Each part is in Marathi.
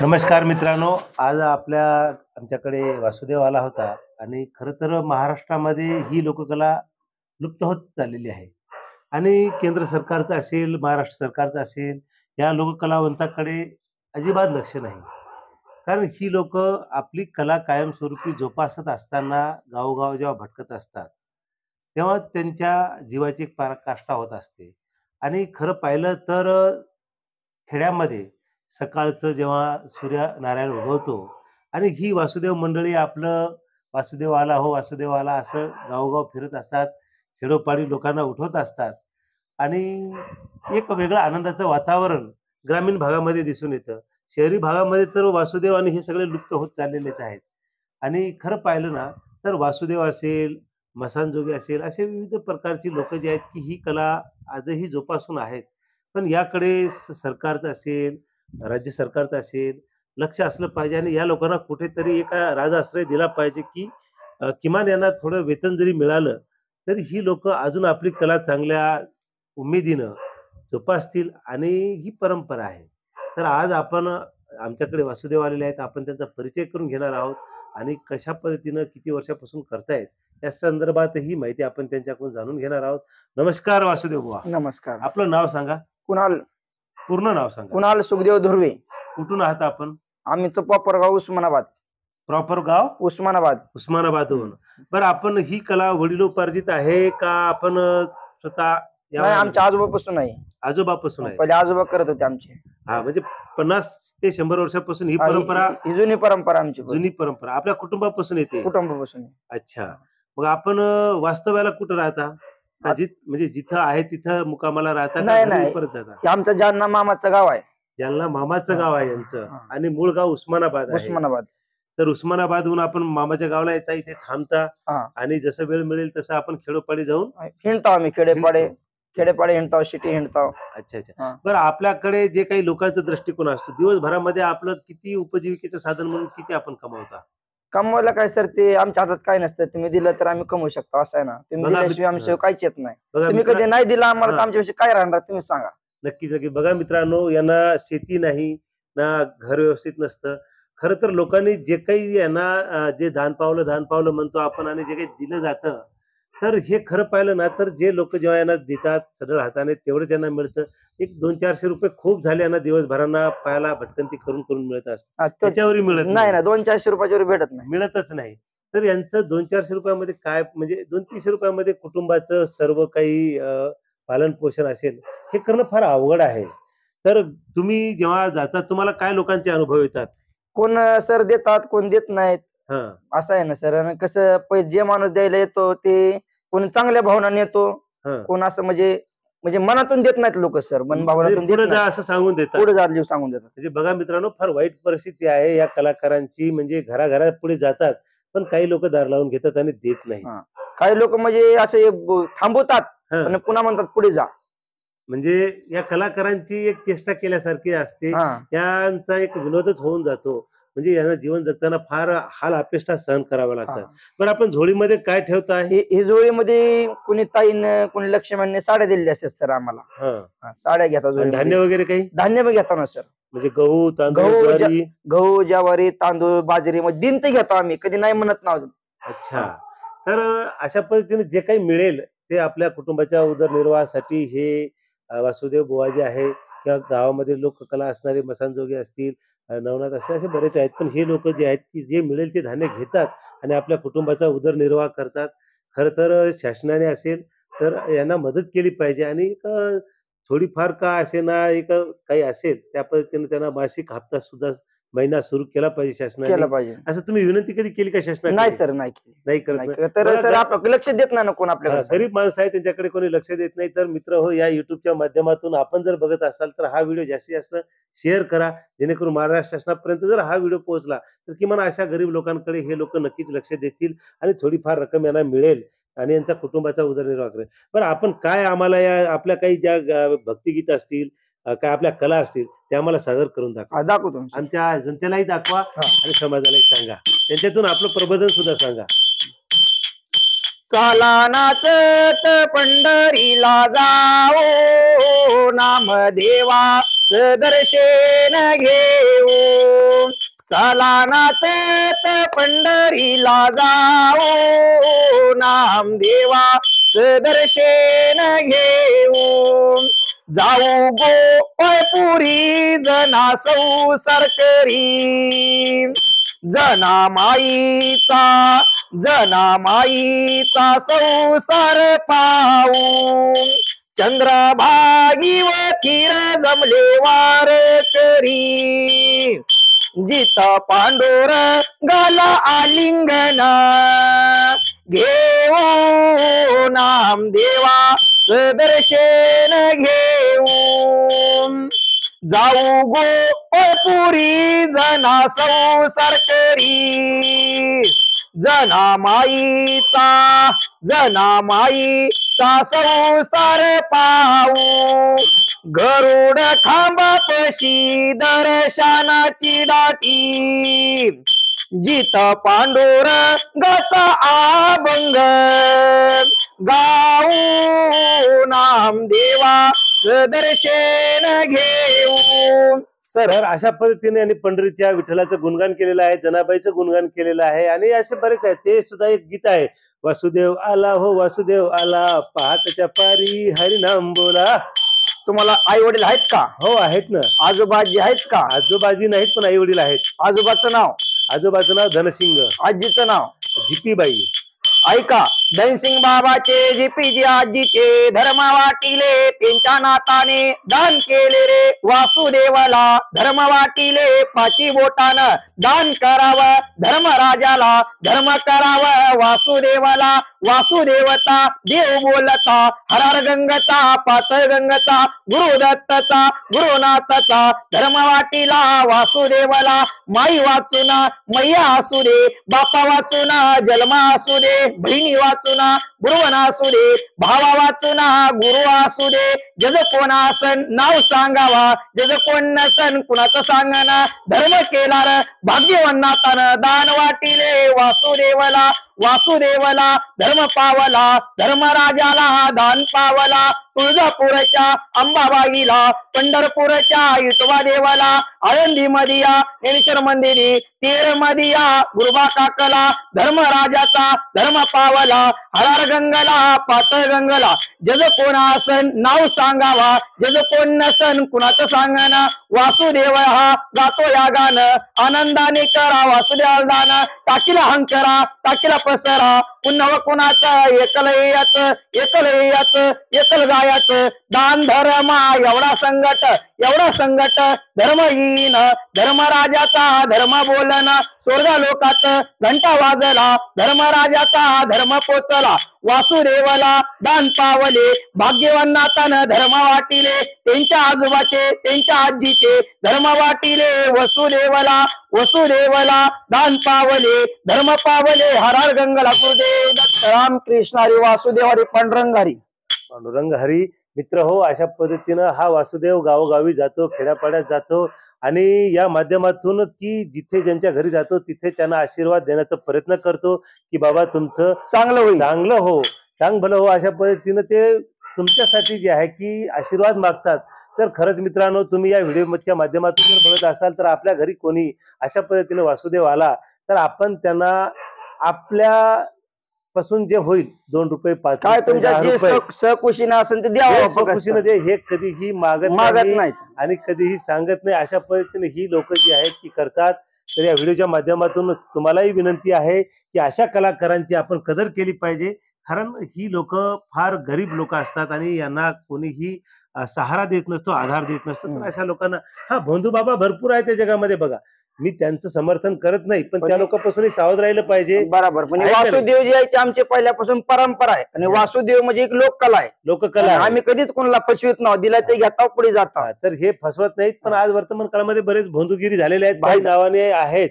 नमस्कार मित्रांनो, आज आमच्याकडे वासुदेव आला होता आणि खरं तर महाराष्ट्रामध्ये ही लोककला लुप्त होत चाललेली आहे आणि केंद्र सरकारचं असेल, महाराष्ट्र सरकारचं असेल, या लोककलावंताकडे अजिबात लक्ष नाही. कारण ही लोकं आपली कला कायमस्वरूपी जोपासत असताना गावोगाव जेव्हा भटकत असतात, तेव्हा त्यांच्या जीवाची एक पराकाष्ठा होत असते आणि खरं पाहिलं तर खेड्यामध्ये सकाळचं जेव्हा सूर्यनारायण उगवतो आणि ही वासुदेव मंडळी आपलं "वासुदेव आला हो, वासुदेव आला" असं गावोगाव फिरत असतात. खेडोपाडी लोकांना उठवत असतात आणि एक वेगळं आनंदाचं वातावरण ग्रामीण भागामध्ये दिसून येतं. शहरी भागामध्ये तर वासुदेव आणि हे सगळे लुप्त होत चाललेलेच आहेत. आणि खरं पाहिलं ना, तर वासुदेव असेल, मसाणजोगी असेल, असे विविध प्रकारची लोकं जी आहेत, की ही कला आजही जोपासून आहेत. पण याकडे सरकारचं असेल, राज्य सरकारचं असेल, लक्ष असलं पाहिजे आणि या लोकांना कुठेतरी एक राजआश्रय दिला पाहिजे, की किमान यांना थोडं वेतन जरी मिळालं, तर ही लोकं अजून आपली कला चांगल्या उमेदीनं जोपासतील आणि ही परंपरा आहे. तर आज आपण आमच्याकडे वासुदेव आलेले आहेत. आपण त्यांचा परिचय करून घेणार आहोत आणि कशा पद्धतीनं किती वर्षापासून करतायत, या संदर्भातही माहिती आपण त्यांच्याकडून जाणून घेणार आहोत. नमस्कार वासुदेव बुवा. नमस्कार. आपलं नाव सांगा. कुणाल पूर्ण नाव सांगा. कुणाल सुखदेव धुर्वे. कुठून आहात आपण? आम्ही प्रॉपर गाव उस्मानाबाद. प्रॉपर गाव उस्मानाबाद. उस्मानाबादहून. बरं, आपण ही कला वडिलोपार्जित आहे का आपण स्वतः नाही, आमच्या आजोबापासून आहे. आजोबापासून आहे? पहिले आजोबा करत होते आमचे. हा, म्हणजे 50 ते 100 वर्षापासून ही परंपरा, ही जुनी परंपरा आमची. जुनी परंपरा आपल्या कुटुंबापासून येते. कुटुंबापासून. अच्छा. मग आपण वास्तव्याला कुठं राहता? का म्हणजे जिथं आहे तिथं मुक्कामाला राहता का घरी परत जाता? हे आमचं जालना मामाचं गाव आहे. जालना मामाचं गाव आहे यांचं आणि मूळ गाव उस्मानाबाद आहे. उस्मानाबाद. तर उस्मानाबादहून आपण मामाच्या गावाला येता, इथे थांबता आणि जसं वेळ मिळेल तसं आपण खेडोपाडी जाऊन हिंडतो. आम्ही खेडेपाडे हिंडतो, सिटी हिंडतो. अच्छा अच्छा. बरं, आपल्याकडे जे काही लोकांचा दृष्टिकोन असतो, दिवसभरामध्ये आपलं किती उपजीविकेचं साधन म्हणून किती आपण कमवता? कमवायला काय सर, ते आमच्या हातात काय नसतं. तुम्ही दिलं तर आम्ही कमवू शकतो, असं आहे ना. तुम्ही दिल्याशिवाय आमच्याशिवाय काहीच येत नाही. तुम्ही कधी नाही दिला आम्हाला तर आमच्याविषयी काय राहणार तुम्ही सांगा. नक्कीच नक्की. बघा मित्रांनो, यांना शेती नाही ना, घर व्यवस्थित नसतं. खरं तर लोकांनी जे काही यांना जे दान पावलं म्हणतो आपण आणि जे काही दिलं जातं, तर हे खरं पाहिलं ना, तर जे लोक जेव्हा यांना देतात सरळ हाताने तेवढंच यांना मिळतं. एक 200-400 रुपये खूप झाले यांना दिवसभरांना पायाला भटकंती करून करून मिळत असतात. त्याच्यावरही मिळत नाही ना, 200-400 रुपयाच्या भेटत नाही, मिळतच नाही. तर यांचं 200-400 रुपयामध्ये काय, म्हणजे 200-300 रुपयामध्ये कुटुंबाचं सर्व काही पालन पोषण असेल, हे करणं फार अवघड आहे. तर तुम्ही जेव्हा जाता, तुम्हाला काय लोकांचे अनुभव येतात? कोण सर देतात, कोण देत नाहीत. असं आहे ना सर. आणि कसं, जे माणूस द्यायला येतो ते कोण चांगल्या भावनाने येतो, कोण असं म्हणजे म्हणजे मनातून देत नाहीत लोक सर. मन भावनातून पुढे जा असं सांगून देतात. पुढे जा सांगून देतात. म्हणजे बघा मित्रांनो, फार वाईट परिस्थिती आहे या कलाकारांची. म्हणजे घराघरात पुढे जातात, पण काही लोक दार लावून घेतात आणि देत नाही. काही लोक म्हणजे असे थांबवतात आणि पुन्हा म्हणतात पुढे जा. म्हणजे या कलाकारांची एक चेष्टा केल्यासारखी असते. त्यांचा एक विनोदच होऊन जातो. म्हणजे यांना जीवन जगताना फार हाल अपेष्टा सहन करावा लागतात. पण आपण झोळीमध्ये काय ठेवताय? ही झोळीमध्ये कुणी ताईनं, कुणी लक्ष्मणने साड्या दिलेल्या असतात सर आम्हाला. साड्या घेतात. धान्य वगैरे काही? धान्य पण घेतो ना सर. म्हणजे गहू, तांदूळ, गहू, ज्वारी, तांदूळ, बाजरी, मग दिन ते घेतो आम्ही, कधी नाही म्हणत नव्हतो. अच्छा. तर अशा पद्धतीने जे काही मिळेल ते आपल्या कुटुंबाच्या उदरनिर्वाहासाठी हे वासुदेव बुवा जे आहे, किंवा गावामध्ये लोककला असणारे मसाणजोगी असतील, नवनाथ असे बरेच आहेत. पण हे लोक जे आहेत, की जे मिळेल ते धान्य घेतात आणि आपल्या कुटुंबाचा उदरनिर्वाह करतात. खरं तर शासनाने असेल तर यांना मदत केली पाहिजे आणि थोडीफार का असेना, एक काही असेल त्या पद्धतीने त्यांना मासिक हप्ता सुद्धा महिना सुरू केला पाहिजे शासनाने. असं तुम्ही विनंती कधी केली का शासनाने? नाही सर, नाही केली. नाही करत. तर सर आपल्याकडे लक्ष देत नाही ना कोण. आपल्याकडे गरीब माणसं आहे, त्यांच्याकडे कोणी लक्ष देत नाही. तर मित्र हो, या युट्यूबच्या माध्यमातून आपण जर बघत असाल तर हा व्हिडिओ जास्तीत जास्त शेअर करा, जेणेकरून महाराष्ट्र शासनापर्यंत जर हा व्हिडिओ पोहोचला तर किमान अशा गरीब लोकांकडे हे लोक नक्कीच लक्ष देतील आणि थोडीफार रक्कम यांना मिळेल आणि यांचा कुटुंबाचा उदरनिर्वाह करेल. पण आपण काय, आम्हाला या आपल्या काही ज्या भक्तिगीत असतील, काय आपल्या कला असतील, ते आम्हाला सादर करून दाखवतो. आमच्या जनतेलाही दाखवा आणि समाजालाही सांगा. त्यांच्यातून आपलं प्रबोधन सुद्धा सांगा. चाला नाचत पंढरीला जाओ, नामदेवाच दर्शन घेऊ. चला नाचत पंढरीला जाऊ नामदेवाचं दर्शन घेऊन जाऊ गोपाळपुरी जना संसार करी जना माईचा संसार पाहून चंद्रभागीवतीर जमले वार करी जिता पांडुर गाला आलिंगना घेऊ नामदेवाचं दर्शन घेऊन जाऊ गोपाळपुरी जना संसार करी जना माईचा संसार पाहू गरुड खांबापाशी दर्शनाची दाटी जित पांडुरंगाचा अभंग गाऊ नामदेवाचं दर्शन घेऊन. सर अशा पद्धतीने आणि पंढरीच्या विठ्ठलाचं गुणगान केलेलं आहे, जनाबाईचं गुणगान केलेलं आहे आणि असे बरेच आहेत. ते सुद्धा एक गीत आहे, वासुदेव आला हो वासुदेव आला पहाटच्या पारी हरिनाम बोला. तुम्हाला आई वडील आहेत का? हो आहेत ना. आजोबाजी आहेत का? आजोबाजी नाहीत पण आई वडील आहेत. आजोबाचं नाव? आजोबाचं नाव धनसिंग. आजीचं नाव? झिपीबाई. ऐका, धनसिंग बाबाचे झिपीजी आजीचे धर्म वाटिले त्यांच्या नाताने दान केले रे वासुदेवाला. धर्म वाटिले पाची बोटानं दान करावं धर्मराजाला, धर्म करावं वासुदेवाला. वासुदेवता देव बोलता हरार गंगचा पातळ गंगचा गुरुदत्तचा गुरुनाथचा. धर्म वाटिला वासुदेवाला, माई वाचुना मैया असू दे, बापा वाचुना जन्मा असू दे, बहिणी वाचुना गुरुवना असू दे, भावा वाचुना गुरु असू दे. जज कोण आसन नाव सांगावा, जज कोण नसन कुणाचं सांगना. धर्म केला र भाग्यवान नातानं दान वाटिले वासुदेवाला. वासुदेवाला धर्म पावला, धर्मराजाला दान पावला. तुळजापूरच्या अंबाबाईला, पंढरपूरच्या विठोबा देवाला, आळंदी मदिया ज्ञानेश्वर मंदिरी, तेर मदिया गुरुबा काकला. धर्मराजाचा धर्म पावला, हरार गंगला पातळ गंगला. जज कोण आसन नाव सांगावा, जज कोण नसन कुणाचं सांगना. वासुदेव हा गातो या गाणं आनंदाने करा वासुदेव दान. टाकीला हंकरा टाकीला पसरा पुन्हा कुणाचं एकल गायाचं. दान धर्मा एवढा संगट धर्महीन धर्मराजाचा धर्म बोलन. स्वर्ग लोकात घंटा वाजला धर्मराजाचा धर्म पोचला. वासुदेवाला दान पावले भाग्यवान नातानं धर्म वाटिले. त्यांच्या आजोबाचे त्यांच्या आजीचे धर्म वाटिले वसुदेवाला दान पावले धर्म पावले. हरार गंगला गुरुदेव दत्त रामकृष्ण हरी वासुदेव हरी पांडुरंग हरी. मित्र हो, अशा पद्धतीनं हा वासुदेव गावोगावी जातो, खेड्यापाड्यात जातो आणि या माध्यमातून की जिथे ज्यांच्या घरी जातो तिथे त्यांना आशीर्वाद देण्याचा प्रयत्न करतो की बाबा तुमचं चांगलं हो, चांग भलं हो. अशा पद्धतीनं ते तुमच्यासाठी जे आहे की आशीर्वाद मागतात. तर खरंच मित्रांनो, तुम्ही या व्हिडिओच्या माध्यमातून जर बघत असाल तर आपल्या घरी कोणी अशा पद्धतीने वासुदेव आला तर आपण त्यांना आपल्या पासून जे होईल 2 रुपये 5 काय तुमच्या जे सकुशीनं असेल ते द्यावं. सकुशीनं दे, हे कधीही मागत नाही आणि कधीही सांगत नाही. अशा पद्धतीने ही लोक जी आहेत ती करतात. तर या व्हिडिओच्या माध्यमातून तुम्हालाही विनंती आहे की अशा कलाकारांची आपण कदर केली पाहिजे. कारण ही लोक फार गरीब लोक असतात आणि यांना कोणीही सहारा देत नसतो, आधार देत नसतो. तर अशा लोकांना हा भोंदू बाबा भरपूर आहे त्या जगामध्ये बघा. मी त्यांचं समर्थन करत नाही पण त्या लोकांपासून सावध राहिलं पाहिजे. बरोबर. म्हणजे वासुदेव जी आहे आमची पहिल्यापासून परंपरा आहे आणि वासुदेव म्हणजे एक लोककला आहे. लोककला आम्ही कधीच कोणाला फसवित नाही, दिला ते घेता पुढे जाता. तर हे फसवत नाहीत. पण आज वर्तमान काळामध्ये बरेच भोंदूगिरी झालेले आहेत, काही नावाने आहेत.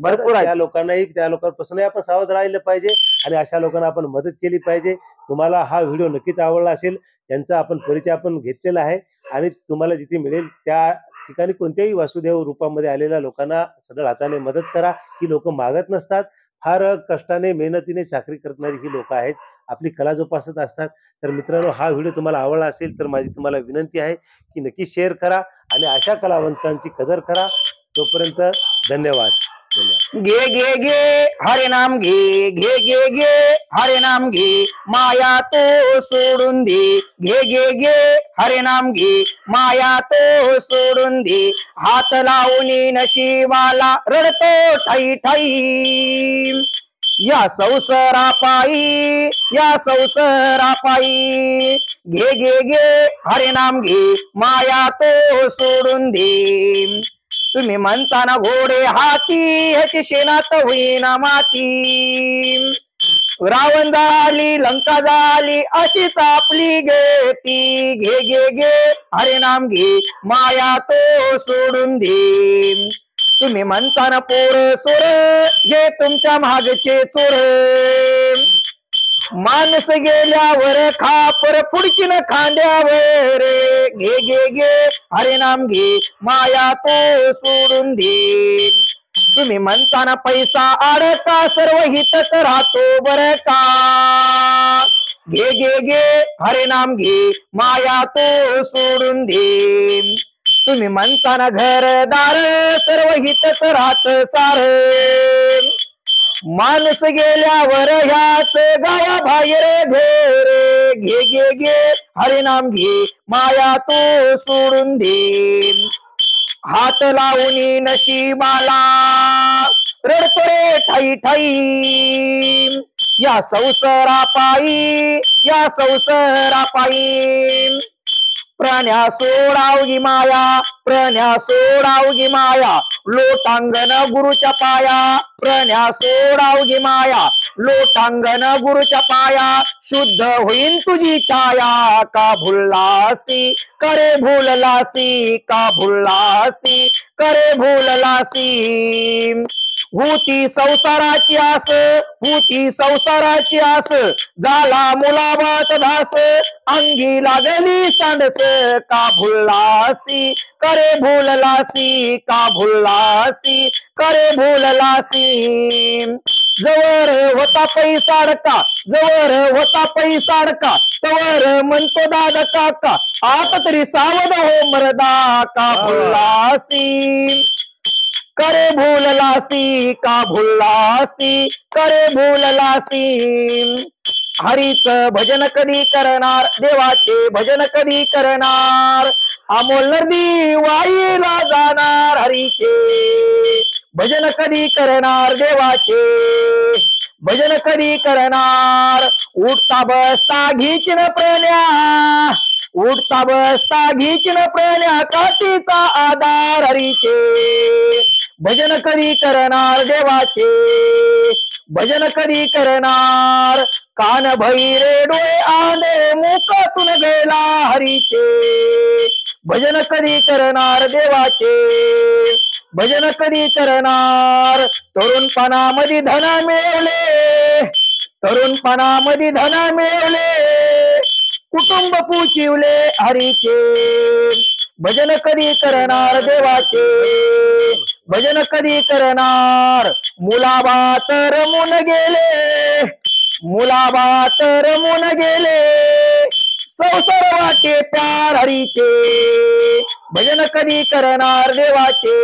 भरपूर त्या लोकांपासून आपण सावध राहिलं पाहिजे आणि अशा लोकांना आपण मदत केली पाहिजे. तुम्हाला हा व्हिडिओ नक्कीच आवडला असेल. यांचा आपण परिचय आपण घेतलेला आहे आणि तुम्हाला जिथे मिळेल त्या ठिकाणी कोणत्याही वासुदेव रूपामध्ये आलेल्या लोकांना सगळं हाताने मदत करा. ही लोक मागत नसतात, फार कष्टाने मेहनतीने चाकरी करणारी ही लोक आहेत, आपली कला जोपासत असतात. तर मित्रांनो, हा व्हिडिओ तुम्हाला आवडला असेल तर माझी तुम्हाला विनंती आहे की नक्की शेअर करा आणि अशा कलावंतांची कदर करा. तोपर्यंत धन्यवाद. घे घे घे हरे नाम घे घे घे घे हरे नाम घे माया तो सोडून दे घे घे घे हरे नाम घे माया तो सोडून दे हात लावून नशिबाला रडतो ठाई ठाई या संसारा पायी या संसारा पायी घे घे घे हरे नाम घे माया तो सोडून दे तुम्ही म्हणताना घोडे हाती ह्याची शेणात होईना माती रावण झाली लंका झाली अशीच आपली गेती घे घे घे हरे नाम घे माया तो सोडून दे तुम्ही म्हणताना पोर सोर जे तुमच्या मागचे चोर माणस गेल्यावर खापर पुढची न खांद्यावर घे घे घे हरे नाम घे माया तो सोडून दे तुम्ही म्हणताना पैसा अडका सर्व हितच राहतो बर का घे घे घे हरे नाम घे माया तो सोडून दे तुम्ही म्हणताना घरदार सर्व हितच राहत सार माणूस गेल्यावर ह्याच गावाबाहेर घेर घे घे घे हरे नाम घे माया तो सोडून दे हात लावून नशिबाला रडतो रे ठाई ठाई या संसारा पायी या संसारा पायी प्राण्या सोडावगी माया प्राण्या सोडावगी माया लोटांगण गुरुच्या पाया प्राण्या सोडावगी माया लोटांगण गुरुच्या पाया शुद्ध होईन तुझी छाया का भुललासी करे भूललासी का भुललासी करे भूललासी होती संसाराची आस होती संसाराची आस झाला मुलाबात दास अंगी लागली सांडस का भुललासी करे भूललासी का भुललासी करे भूललासी जवर होता पैसा अडका जवर होता पैसा अडका तवर म्हणतो दादा काका आता तरी सावध हो मरदा का भुललासी करे भूललासी का भुललासी करे भूललासी हरीच भजन कधी करणार देवाचे भजन कधी करणार अमोल नदी वाईला जाणार हरीचे भजन कधी करणार देवाचे भजन कधी करणार उठता बसता घिचन प्रण्या उठता बसता घिचन प्रण्या काठीचा आधार हरीचे भजन कधी करणार देवाचे भजन कधी करणार कान भैरे डोळे आले मुखातून गेला हरीचे भजन कधी करणार देवाचे भजन कधी करणार तरुणपणामध्ये धन मिळवले तरुणपणामध्ये धन मिळवले कुटुंब पुचिवले हरीचे भजन कधी करणार देवाचे भजन कधी करणार मुलाबात रमून गेले मुलाबात रमून गेले संसार वाटे प्यार हरीचे भजन कधी करणार देवाचे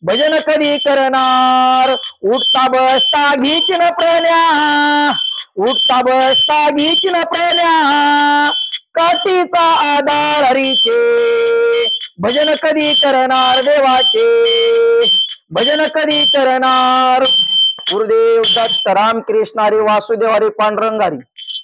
भजन कधी करणार उठता बसता घिचन प्रण्या उठता बसता घिचन प्रण्या काठीचा आधार हरीचे भजन कधी करणार देवाचे भजन कधी करणार गुरुदेव दत्त रामकृष्ण हरी वासुदेव हरी पांडुरंग हरी.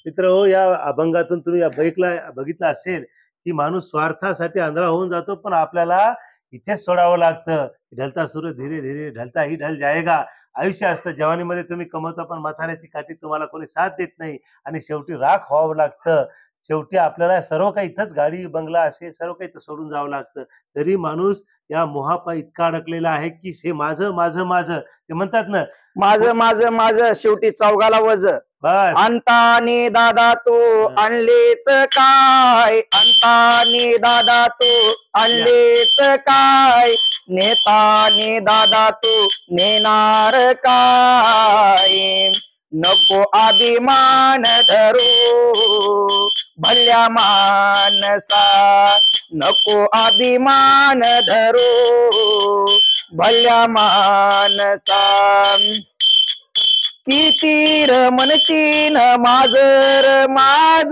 मित्र हो, या अभंगातून तुम्ही बघितलं असेल की माणूस स्वार्थासाठी आंधळा होऊन जातो, पण आपल्याला इथेच सोडावं लागतं. ढलता सूर्य धीरे धीरे ढलता ही ढल जाएगा. आयुष्य असतं, जवानीमध्ये तुम्ही कमवता पण म्हाताऱ्याची काठी तुम्हाला कोणी साथ देत नाही आणि शेवटी राख व्हावं लागतं. शेवटी आपल्याला सर्व काही इथंच गाडी बंगला असे सर्व काही सोडून जावं लागतं. तरी माणूस या मोहापा इतका अडकलेला आहे की हे माझं माझं माझं ते म्हणतात ना, माझं माझं माझं शेवटी चौघाला वज. अंतानी दादा तू आणलेच काय अंतानी दादा तू आणलेच काय नेतानी दादा तू नेणार काय नको अभिमान धरू भल्या मानसा नको अभिमान धरू भल्या मानसा किती म्हणतीन माझर माझ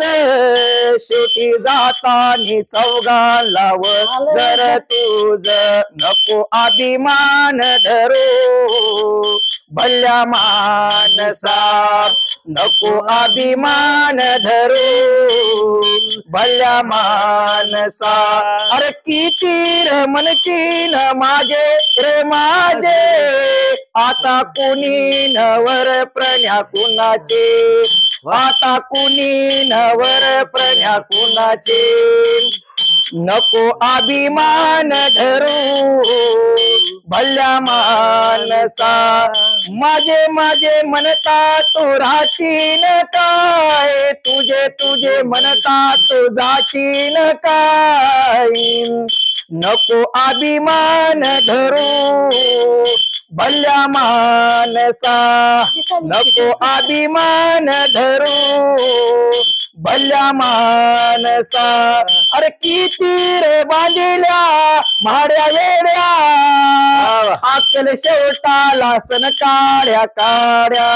शेवटी जातानी चौघाला जर तुझ नको अभिमान धरू भल्या मानसा नको अभिमान धरू भल्या मानसा अरे किती म्हणतीन माझे रे माझे आता कुणी नवर प्रण्या कुणाचे आता कुणी नवर प्रण्या कुणाचे नको अभिमान धरू भल्या मानसा माझे माझे म्हणता तू राचीन काय तुझे तुझे म्हणता तू जाचीन काय नको अभिमान धरू भल्या मानसा नको अभिमान धरू भल्या मानसा अरे किती रे बांधिल्या भाड्या वेड्या अक्कल शेवटाला सन काड्या काड्या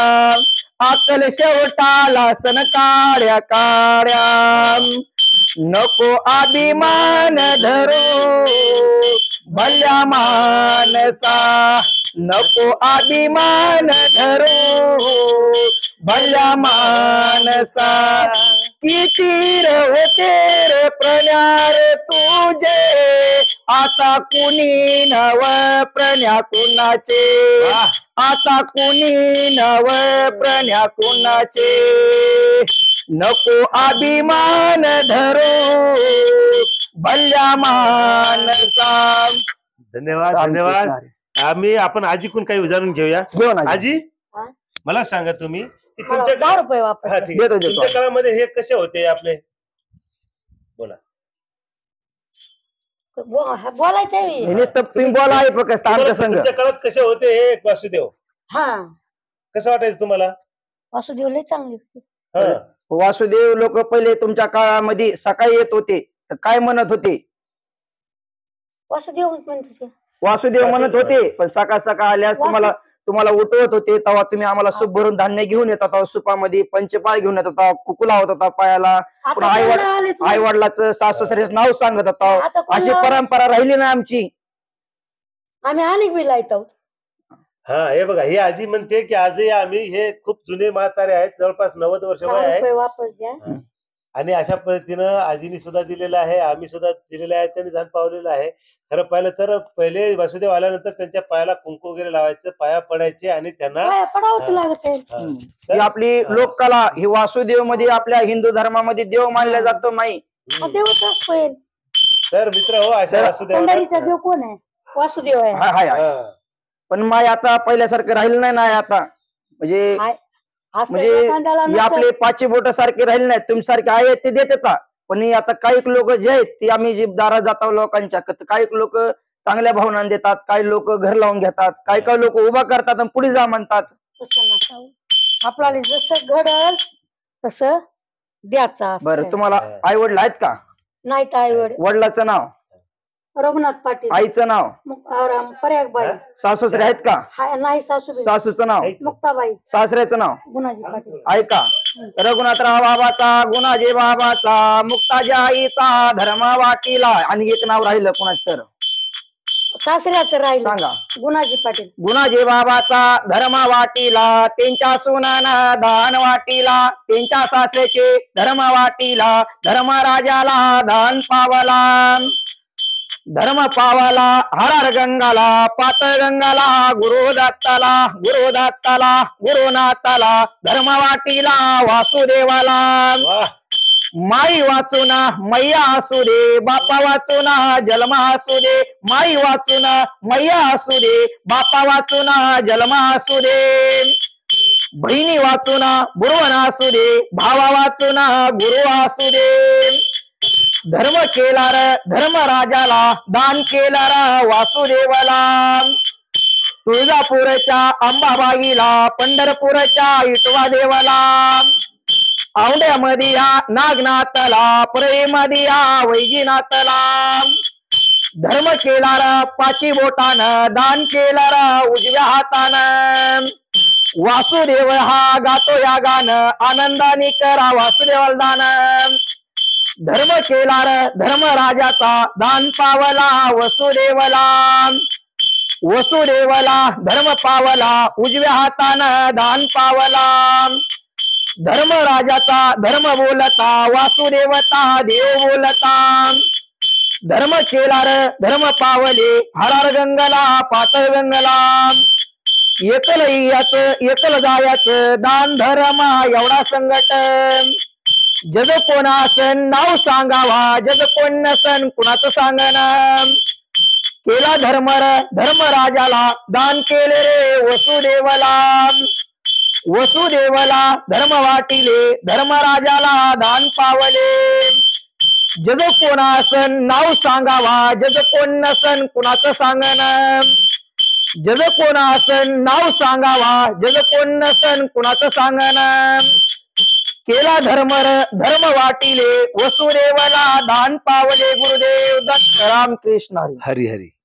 अक्कल शेवटाला सन काड्या काड्या नको अभिमान धरू भल्या मानसा नको अभिमान धरू भल्या मानसा किती होते रे प्रण्या रे तुझे आता कुणी नव प्रण्या कुणाचे आता कुणी नव प्रण्या कुणाचे नको अभिमान धरू भल्या मानसा धन्यवाद धन्यवाद आपण आजीकडून काही जाणून घेऊया आजी मला सांगा तुम्ही की तुमच्या 10 रुपये वापर हा, ठीक आहे. तुमच्या काळामध्ये हे कसे होते आपले बोला बोलायचं नुसतं पिंपॉल आहे फक्त आमच्या संघ तुमच्या काळात कसे होते हे वासुदेव हा कसं वाटायचं तुम्हाला वासुदेव लय चांगली होती हा वासुदेव लोक पहिले तुमच्या काळामध्ये सकाळी येत होते तर काय म्हणत होते वासुदेव म्हणत होते वासुदेव म्हणत होते पण सकाळ सकाळ आल्यास तुम्हाला उठवत होते तेव्हा तुम्ही आम्हाला सूप भरून धान्य घेऊन येत होता सुपामध्ये पंचपाळ घेऊन येत होता कुकू लावत होता पायाला आई वडिलाचं सासू सासऱ्याचं नाव सांगत होता अशी परंपरा राहिली ना आमची आम्ही अनेक बी लाईत आहोत हा हे बघा हे आजी म्हणते की आजही आम्ही हे खूप जुने म्हातारे आहेत जवळपास 90 वर्ष वय आहे वापस द्या आणि अशा पद्धतीनं आजीनी सुद्धा दिलेलं आहे आम्ही सुद्धा दिलेलं आहे त्यांनी दान पावलेलं आहे खरं पाहिलं तर पहिले वासुदेव आल्यानंतर त्यांच्या पायाला कुंकू वगैरे लावायचं पाया पडायचे आणि त्यांना पडावंच लागत आपली लोककला ही वासुदेव मध्ये आपल्या हिंदू धर्मामध्ये देव मानला जातो नाही देवच असतोय तर मित्र हो अशा वासुदेवाचा देव कोण आहे वासुदेव आहे पण माय आता पहिल्यासारखं राहिलं नाही आता म्हणजे आपले पाचशे बोट सारखे राहिले नाहीत तुमच्यासारखे आहे ते देत येतात पण आता काही लोक जे आहेत ते आम्ही जे दारात जातो लोकांच्या काही लोक चांगल्या भावनाने देतात काही लोक घर लावून घेतात काही काही लोक उभा करतात आणि पुढे जा म्हणतात आपल्याला जसं घडल तसं द्यायचं बरं तुम्हाला आई वडील आहेत का नाही तर आई वडील वडिलाचं नाव रघुनाथ पाटील आईचं नाव पर्यागबाई सासूसरे आहेत का नाही सासूचं नाव मुक्ताबाई सासऱ्याचं नाव गुणाजी पाटील ऐका रघुनाथराव बाबाचा गुणाजी बाबाचा मुक्ताजी आईचा धर्म वाटीला आणि एक नाव राहिलं कोणाच तर सासऱ्याचं राहिलं सांगा गुणाजी पाटील गुणाजी बाबाचा धर्म वाटीला त्यांच्या सुनाना दान वाटीला त्यांच्या सासऱ्याचे धर्म वाटीला धर्मराजाला दान पावला धर्म पावाला हरार गंगाला पातळ गंगाला गुरुदत्ताला गुरुनाथाला धर्म वाटीला वासुदेवाला माई वाचुना मैया असू दे बापा वाचुना जन्मा असू दे माई वाचुना मैया असू दे बापा वाचुना जन्मा असू दे बहिणी वाचुना गुरुवना असू दे भावा वाचुना गुरु असू दे धर्म केला धर्मराजाला दान केला वासुदेवाला तुळजापूरच्या अंबाबाईला पंढरपूरच्या विठवा देवाला औंढ्यामध्ये नागनाथला पुरेमध्ये वैजनाथला धर्म केला रा पाची बोटानं, दान केला रा उजव्या हातानं. वासुदेव हा गातो या गाणं, आनंदाने करा वासुदेवाला दान. धर्म केला र धर्मराजाचा, दान पावला वसुदेवला. वसुदेवला धर्म पावला, उजव्या हातानं दान पावला. धर्मराजाचा धर्म बोलता, वासुदेवता देव बोलता. धर्म केला र धर्म पावले, हरार गंगला पातळ गंगला. एकल याच एकल जायाच, दान धर्मा एवढा संकट. जग कोणासन नाव सांगावा, जग कोण नसन कुणाचं सांगना. केला धर्म धर्मराजाला, दान केले रे वसुदेवला. वसुदेवला धर्म वाटिले, धर्मराजाला दान पावले. जग कोणासन नाव सांगावा, जग कोण नसन कुणाचं सांगना. जग कोणासन नाव सांगावा, जग कोण नसन कुणाचं सांगना. केला धर्म धर्म वाटिले, वसुदेवला दान पावले. गुरुदेव दत्त. रामकृष्ण हरी. हरी हरी.